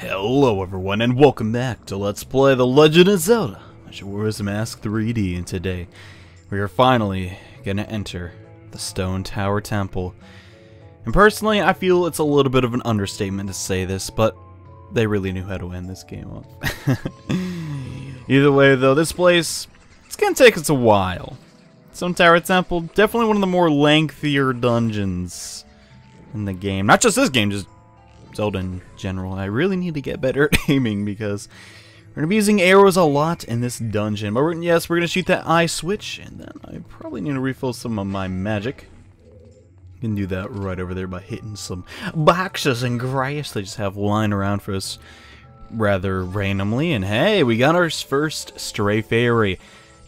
Hello everyone and welcome back to Let's Play The Legend of Zelda Majora's Mask 3D, and today we are finally gonna enter the Stone Tower Temple. And personally, I feel it's a little bit of an understatement to say this, but they really knew how to end this game up. Either way though, this place, it's gonna take us a while. Stone Tower Temple, definitely one of the more lengthier dungeons in the game. Not just this game, just Zelda in general. I really need to get better at aiming because we're going to be using arrows a lot in this dungeon. But we're going to shoot that eye switch, and then I probably need to refill some of my magic. You can do that right over there by hitting some boxes and grass they just have lying around for us rather randomly. And hey, we got our first stray fairy.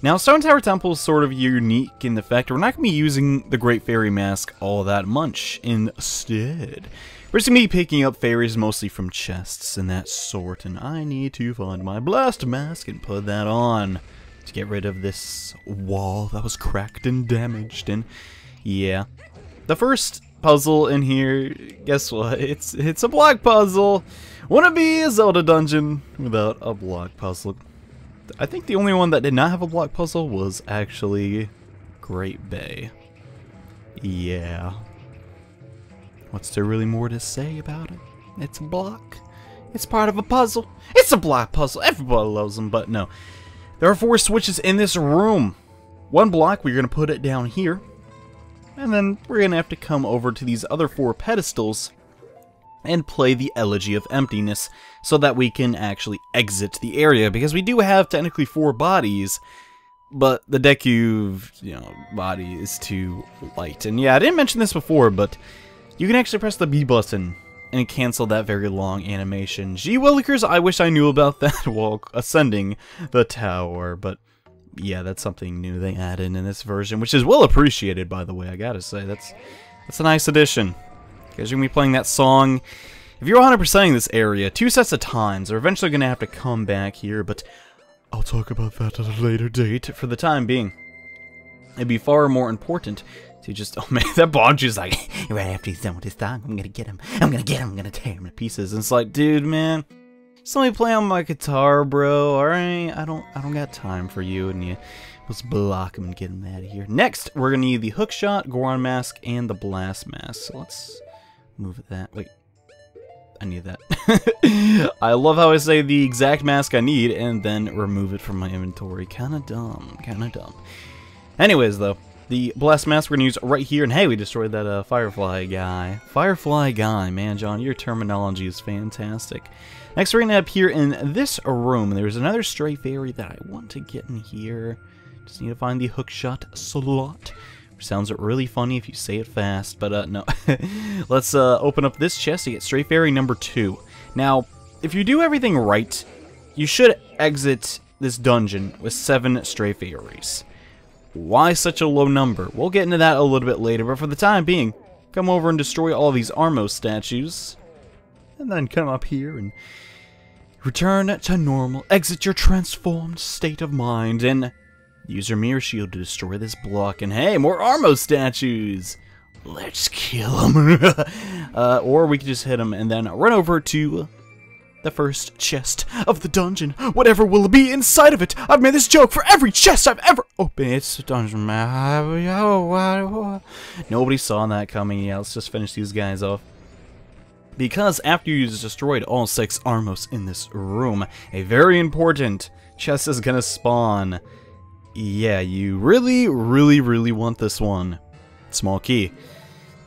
Now, Stone Tower Temple is sort of unique in the fact we're not going to be using the Great Fairy Mask all that much. Instead, we're just going to be picking up fairies mostly from chests and that sort, and I need to find my blast mask and put that on to get rid of this wall that was cracked and damaged. And yeah, the first puzzle in here, guess what? It's a block puzzle. Wouldn't be a Zelda dungeon without a block puzzle. I think the only one that did not have a block puzzle was actually Great Bay. Yeah. What's there really more to say about it? It's a block. It's part of a puzzle. It's a block puzzle. Everybody loves them, but no. There are 4 switches in this room. One block, we're going to put it down here. And then we're going to have to come over to these other 4 pedestals and play the Elegy of Emptiness so that we can actually exit the area. Because we do have technically 4 bodies, but the Deku, body is too light. And yeah, I didn't mention this before, but you can actually press the B button and cancel that very long animation. Gee willikers, I wish I knew about that while ascending the tower, but yeah, that's something new they added in this version, which is well appreciated, by the way, I gotta say. That's a nice addition. Because you're gonna be playing that song. If you're 100%ing this area 2 sets of times, they're eventually gonna have to come back here, but I'll talk about that at a later date. For the time being, it'd be far more important to just, oh man, that Bonju's like, right after he's done with his song, I'm gonna get him, I'm gonna tear him to pieces. And it's like, dude, man, just let me play on my guitar, bro, alright? I don't got time for you, and you let's block him and get him out of here. Next, we're gonna need the hook shot, Goron mask, and the blast mask. So let's move that, wait, I need that. I love how I say the exact mask I need, and then remove it from my inventory. Kinda dumb, kinda dumb. Anyways, though, the blast mask we're gonna use right here, and hey, we destroyed that Firefly guy. Firefly guy, man, John, your terminology is fantastic. Next, we're gonna appear in this room. There's another stray fairy that I want to get in here. Just need to find the hookshot slot. Which sounds really funny if you say it fast, but no. Let's open up this chest to get stray fairy number 2. Now, if you do everything right, you should exit this dungeon with 7 stray fairies. Why such a low number? We'll get into that a little bit later, but for the time being, come over and destroy all these Armos statues. And then come up here and return to normal. Exit your transformed state of mind and use your mirror shield to destroy this block. And hey, more Armos statues! Let's kill them. Or we can just hit them and then run over to the first chest of the dungeon. Whatever will be inside of it. I've made this joke for every chest I've ever opened. It's a dungeon map. Nobody saw that coming. Yeah, let's just finish these guys off. Because after you destroyed all 6 Armos in this room, a very important chest is gonna spawn. Yeah, you really want this one. Small key.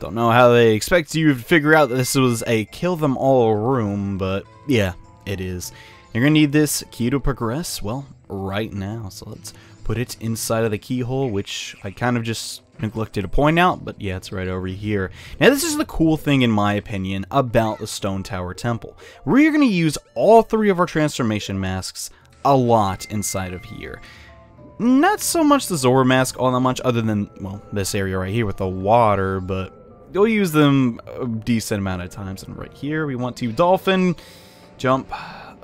Don't know how they expect you to figure out that this was a kill them all room, but yeah, it is. You're gonna need this key to progress, well, right now. So let's put it inside of the keyhole, which I kind of just neglected to point out, but yeah, it's right over here. Now, this is the cool thing, in my opinion, about the Stone Tower Temple. We're gonna use all 3 of our transformation masks a lot inside of here. Not so much the Zora mask all that much, other than, well, this area right here with the water, but you'll use them a decent amount of times. And right here, we want to dolphin jump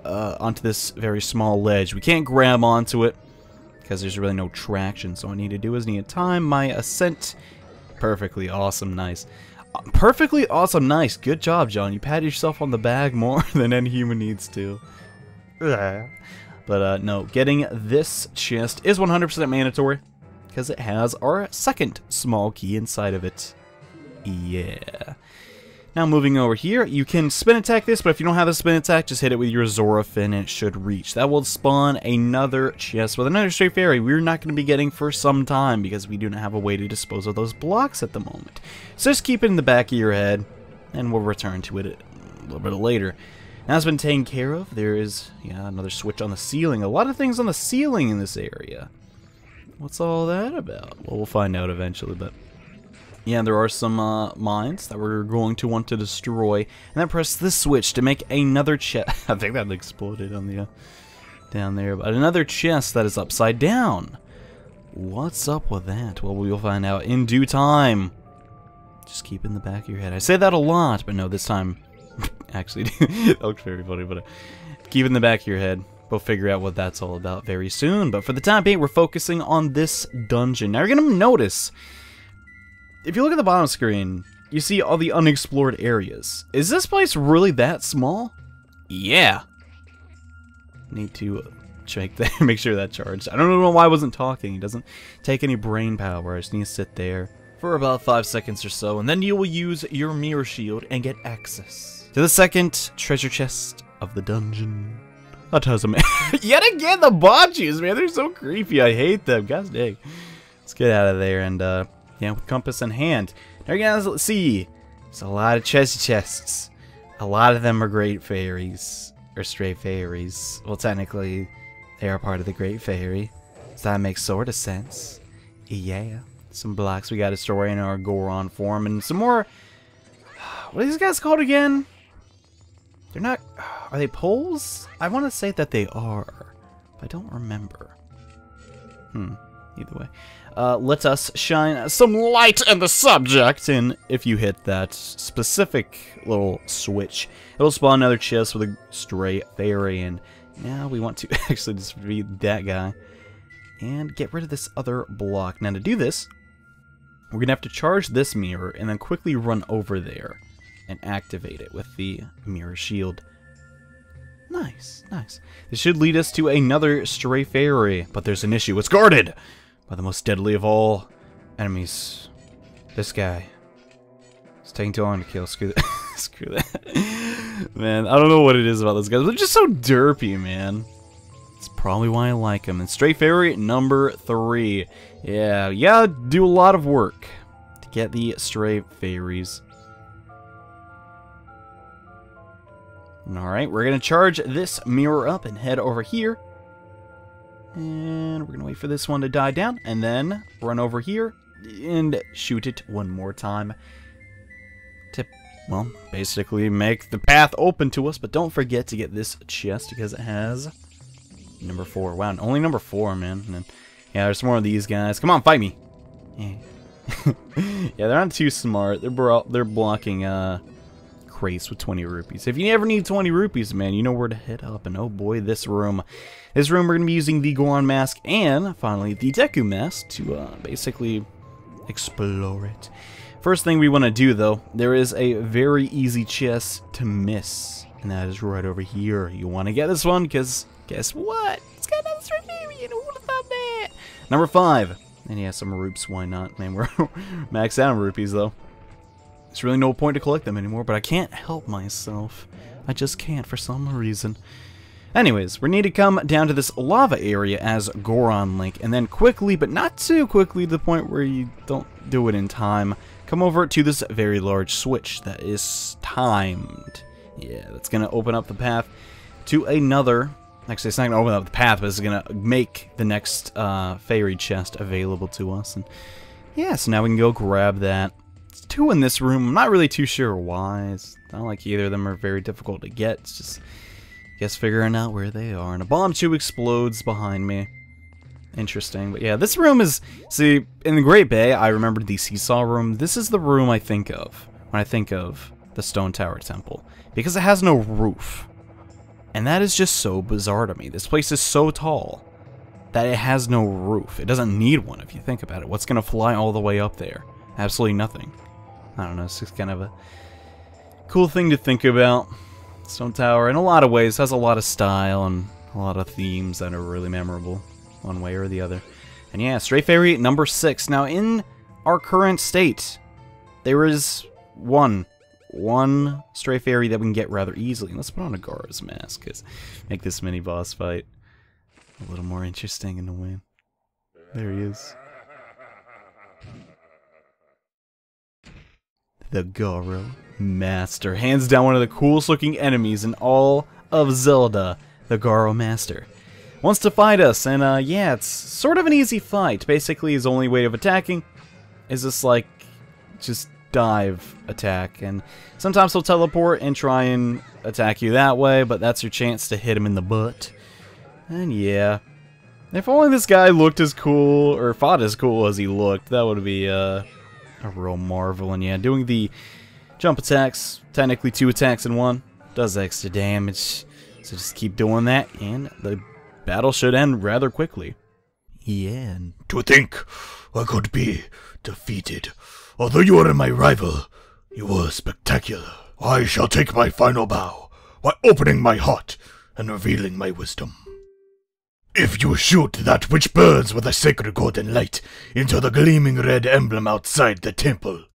onto this very small ledge. We can't grab onto it because there's really no traction, so all I need to do is need to time my ascent perfectly. Awesome, nice. Perfectly awesome. Nice. Good job, John. You pat yourself on the back more than any human needs to. But no, getting this chest is 100% mandatory because it has our second small key inside of it. Yeah. Now moving over here, you can spin attack this, but if you don't have a spin attack, just hit it with your Zora fin and it should reach. That will spawn another chest with another stray fairy we're not going to be getting for some time because we do not have a way to dispose of those blocks at the moment. So just keep it in the back of your head and we'll return to it a little bit later. Now it's been taken care of. There is, yeah, another switch on the ceiling. A lot of things on the ceiling in this area. What's all that about? Well, we'll find out eventually, but... yeah, there are some mines that we're going to want to destroy. And then press this switch to make another chest. I think that exploded on the down there. But another chest that is upside down. What's up with that? Well, we'll find out in due time. Just keep it in the back of your head. I say that a lot, but no, this time... actually, that looks very funny, but keep it in the back of your head. We'll figure out what that's all about very soon. But for the time being, we're focusing on this dungeon. Now, you're going to notice... if you look at the bottom screen, you see all the unexplored areas. Is this place really that small? Yeah. Need to check there, make sure that charged. I don't know why I wasn't talking. It doesn't take any brain power. I just need to sit there for about 5 seconds or so, and then you will use your mirror shield and get access to the second treasure chest of the dungeon. That has a man. Yet again, the botches, man. They're so creepy. I hate them. God dang. Let's get out of there and, yeah, with compass in hand. Now you guys see, there's a lot of treasure chests. A lot of them are great fairies, or stray fairies. Well, technically, they are part of the great fairy, so that makes sort of sense. Yeah, some blocks we got to store in our Goron form, and some more. What are these guys called again? They're not. Are they poles? I want to say that they are, but I don't remember. Either way. Let us shine some light on the subject, and if you hit that specific little switch, it'll spawn another chest with a stray fairy, and now we want to actually just read that guy and get rid of this other block. Now to do this, we're going to have to charge this mirror and then quickly run over there and activate it with the mirror shield. Nice, nice. This should lead us to another stray fairy, but there's an issue. It's guarded by the most deadly of all enemies. This guy. It's taking too long to kill. Screw that. Screw that. Man, I don't know what it is about those guys. They're just so derpy, man. It's probably why I like them. And stray fairy number 3. Yeah, do a lot of work to get the stray fairies. Alright, we're going to charge this mirror up and head over here. And we're going to wait for this one to die down, and then run over here and shoot it one more time to, well, basically make the path open to us. But don't forget to get this chest because it has number 4. Wow, only number 4, man. And then, yeah, there's more of these guys. Come on, fight me. Yeah, yeah, they're not too smart. They're blocking crates with 20 rupees. If you ever need 20 rupees, man, you know where to hit up. And oh boy, this room we're going to be using the Goron mask and finally the Deku mask to basically explore it. First thing we want to do though, there is a very easy chest to miss, and that is right over here. You want to get this one because guess what? It's got another stray fairy. You know, who would have thought that? Number 5. And yeah, some rupes, why not? Man, we're maxed out on rupees though. There's really no point to collect them anymore, but I can't help myself. I just can't for some reason. Anyways, we need to come down to this lava area as Goron Link, and then quickly, but not too quickly to the point where you don't do it in time, come over to this very large switch that is timed. Yeah, that's going to open up the path to another... Actually, it's not going to open up the path, but it's going to make the next fairy chest available to us. And yeah, so now we can go grab that. 2 in this room. I'm not really too sure why. It's not like either of them are very difficult to get. It's just, I guess, figuring out where they are. And a bomb tube explodes behind me. Interesting. But yeah, this room is... See, in the Great Bay, I remembered the seesaw room. This is the room I think of when I think of the Stone Tower Temple. Because it has no roof. And that is just so bizarre to me. This place is so tall that it has no roof. It doesn't need one if you think about it. What's going to fly all the way up there? Absolutely nothing. I don't know, it's just kind of a cool thing to think about. Stone Tower, in a lot of ways, has a lot of style and a lot of themes that are really memorable, one way or the other. And yeah, Stray Fairy number 6. Now, in our current state, there is one Stray Fairy that we can get rather easily. Let's put on a Gaara's mask, because make this mini boss fight a little more interesting in a way. There he is. The Gaara Master. Hands down one of the coolest looking enemies in all of Zelda. The Gaara Master wants to fight us, and yeah, it's sort of an easy fight. Basically, his only way of attacking is this, like, just dive attack, and sometimes he'll teleport and try and attack you that way, but that's your chance to hit him in the butt. And yeah, if only this guy looked as cool, or fought as cool as he looked, that would be a real marvel. And yeah, doing the jump attacks, technically 2 attacks in one, does extra damage. So just keep doing that, and the battle should end rather quickly. Yeah. To think I could be defeated. Although you are my rival, you were spectacular. I shall take my final bow by opening my heart and revealing my wisdom. If you shoot that which burns with a sacred golden light into the gleaming red emblem outside the temple,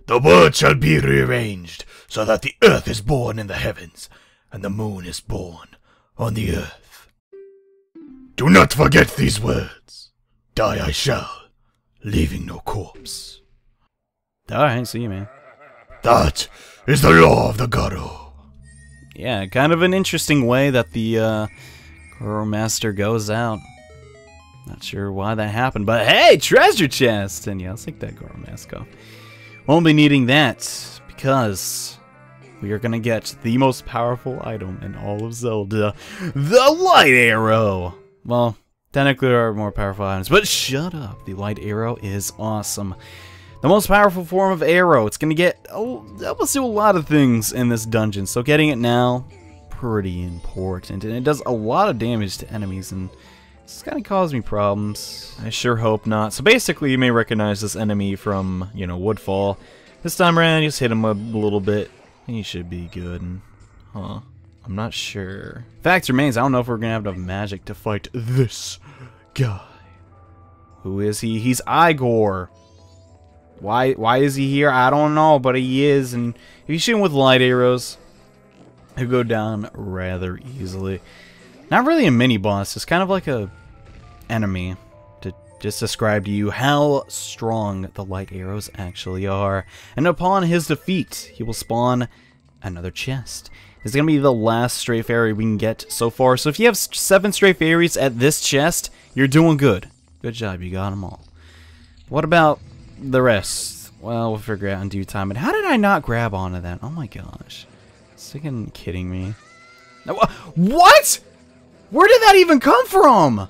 the world shall be rearranged so that the earth is born in the heavens and the moon is born on the earth. Do not forget these words. Die I shall, leaving no corpse. Alright, see you, man. That is the law of the Gaara. Yeah, kind of an interesting way that the Gaara Master goes out. Not sure why that happened, but hey, treasure chest! And yeah, I'll take that Gaara mask off. Won't be needing that, because we are gonna get the most powerful item in all of Zelda, the Light Arrow! Well, technically there are more powerful items, but shut up, the Light Arrow is awesome. The most powerful form of arrow. It's gonna help us do a lot of things in this dungeon, so getting it now, pretty important. And it does a lot of damage to enemies, and it's gonna cause me problems. I sure hope not. So basically, you may recognize this enemy from, you know, Woodfall. This time around, you just hit him a little bit, and he should be good. And, huh? I'm not sure. Fact remains, I don't know if we're gonna have enough magic to fight this guy. Who is he? He's Igor. Why is he here? I don't know, but he is. And if you shoot him with light arrows, he'll go down rather easily. Not really a mini boss. It's kind of like a enemy to just describe to you how strong the light arrows actually are. And upon his defeat, he will spawn another chest. It's gonna be the last Stray Fairy we can get so far. So if you have 7 Stray Fairies at this chest, you're doing good. Good job, you got them all. What about the rest? Well, we'll figure it out in due time. And how did I not grab onto that? Oh my gosh. Freaking kidding me. What? Where did that even come from?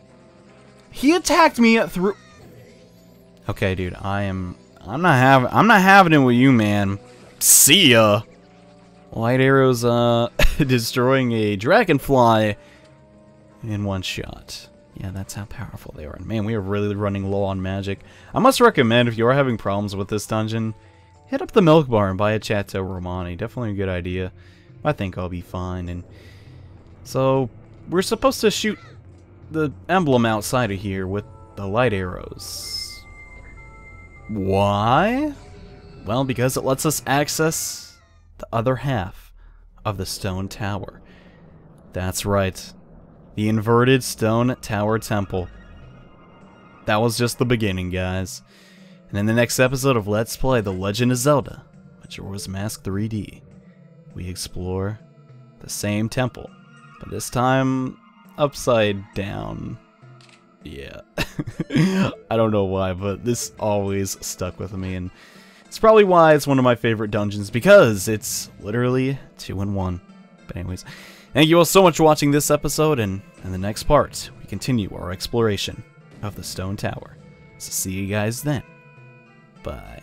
He attacked me through. Okay, dude, I'm not having it with you, man. See ya. Light arrows destroying a dragonfly in one shot. Yeah, that's how powerful they are. And man, we are really running low on magic. I must recommend, if you are having problems with this dungeon, hit up the milk bar and buy a Chateau Romani. Definitely a good idea. I think I'll be fine. And so we're supposed to shoot the emblem outside of here with the light arrows. Why? Well, because it lets us access the other half of the stone tower. That's right. The inverted stone tower temple. That was just the beginning, guys. And in the next episode of Let's Play The Legend of Zelda, Majora's Mask 3D, we explore the same temple, but this time upside down. Yeah. I don't know why, but this always stuck with me, and it's probably why it's one of my favorite dungeons, because it's literally 2 in 1. But anyways, thank you all so much for watching this episode, and in the next part, we continue our exploration of the Stone Tower. So see you guys then. Bye.